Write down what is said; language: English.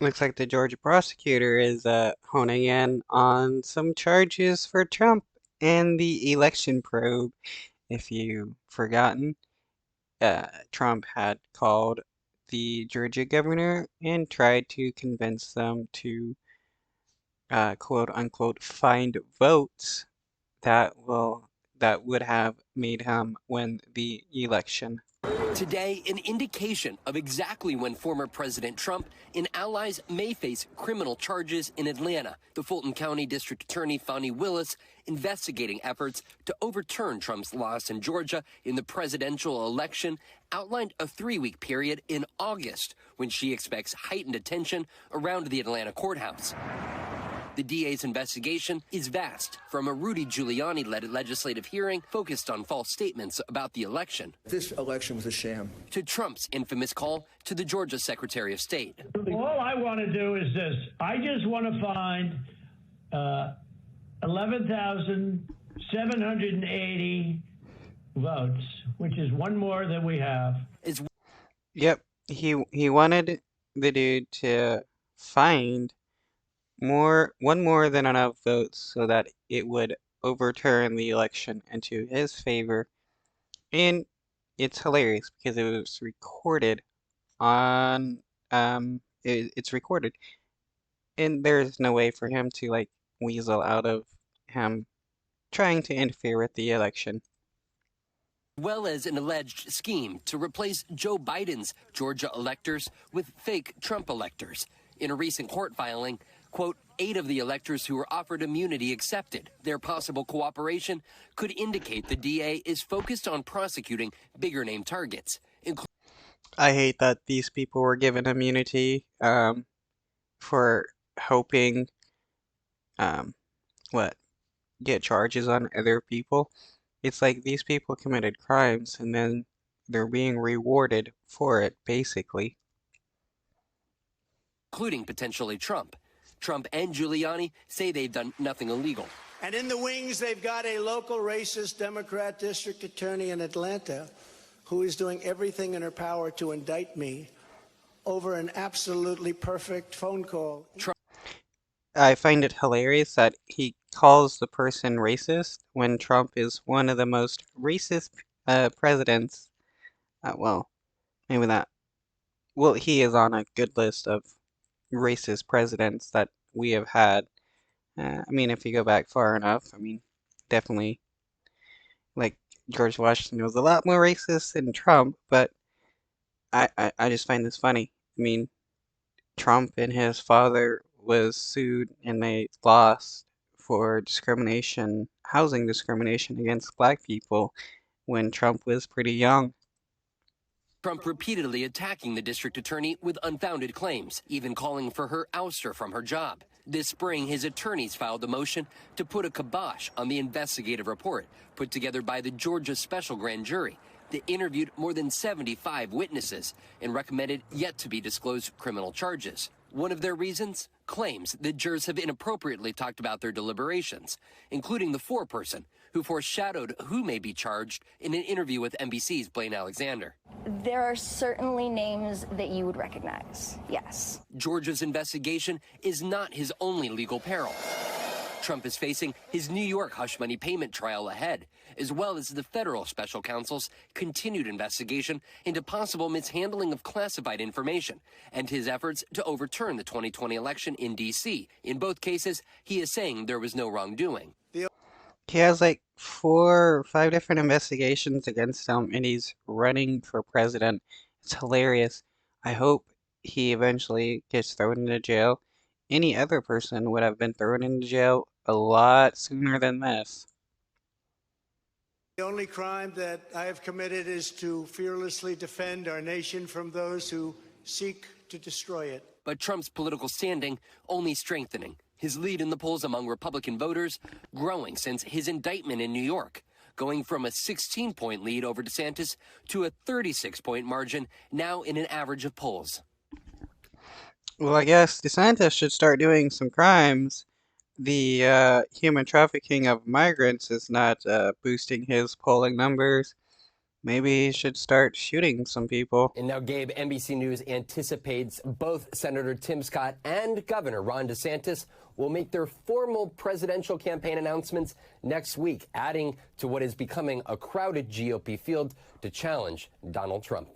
Looks like the Georgia prosecutor is honing in on some charges for Trump and the election probe. If you've forgotten, Trump had called the Georgia governor and tried to convince them to quote unquote find votes that will that would have made him win the election. Today, an indication of exactly when former President Trump and allies may face criminal charges in Atlanta. The Fulton County District Attorney Fani Willis investigating efforts to overturn Trump's loss in Georgia in the presidential election outlined a 3-week period in August when she expects heightened attention around the Atlanta courthouse. The DA's investigation is vast, from a Rudy Giuliani-led legislative hearing focused on false statements about the election. This election was a sham. To Trump's infamous call to the Georgia Secretary of State. All I want to do is this. I just want to find 11,780 votes, which is one more than we have. Yep, he wanted the dude to find one more than enough votes so that it would overturn the election into his favor. And it's hilarious because it was recorded on it's recorded, and there's no way for him to like weasel out of him trying to interfere with the election. Well as an alleged scheme to replace Joe Biden's Georgia electors with fake Trump electors. In a recent court filing, quote, 8 of the electors who were offered immunity accepted. Their possible cooperation could indicate the DA is focused on prosecuting bigger name targets. I hate that these people were given immunity for hoping get charges on other people. It's like these people committed crimes and then they're being rewarded for it, basically. Including potentially Trump. Trump and Giuliani say they've done nothing illegal. And in the wings, they've got a local racist Democrat district attorney in Atlanta who is doing everything in her power to indict me over an absolutely perfect phone call. I find it hilarious that he calls the person racist when Trump is one of the most racist presidents. Well, maybe that. Well, he is on a good list of racist presidents that we have had. I mean, if you go back far enough, I mean, definitely, like, George Washington was a lot more racist than Trump, but I just find this funny. I mean, Trump and his father was sued and they lost for discrimination, housing discrimination against black people when Trump was pretty young. Trump repeatedly attacking the district attorney with unfounded claims, even calling for her ouster from her job. This spring, his attorneys filed a motion to put a kibosh on the investigative report put together by the Georgia Special Grand Jury that interviewed more than 75 witnesses and recommended yet to be disclosed criminal charges. One of their reasons? Claims that jurors have inappropriately talked about their deliberations, including the foreperson who foreshadowed who may be charged in an interview with NBC's Blaine Alexander. There are certainly names that you would recognize, yes. Georgia's investigation is not his only legal peril. Trump is facing his New York hush money payment trial ahead, as well as the federal special counsel's continued investigation into possible mishandling of classified information and his efforts to overturn the 2020 election in D.C. In both cases, he is saying there was no wrongdoing. He has like 4 or 5 different investigations against him, and he's running for president. It's hilarious. I hope he eventually gets thrown into jail. Any other person would have been thrown into jail a lot sooner than this. The only crime that I have committed is to fearlessly defend our nation from those who seek to destroy it. But Trump's political standing only strengthening. His lead in the polls among Republican voters growing since his indictment in New York, going from a 16-point lead over DeSantis to a 36-point margin now in an average of polls. Well, I guess DeSantis should start doing some crimes. The human trafficking of migrants is not boosting his polling numbers. Maybe he should start shooting some people. And now, Gabe, NBC News anticipates both Senator Tim Scott and Governor Ron DeSantis will make their formal presidential campaign announcements next week, adding to what is becoming a crowded GOP field to challenge Donald Trump.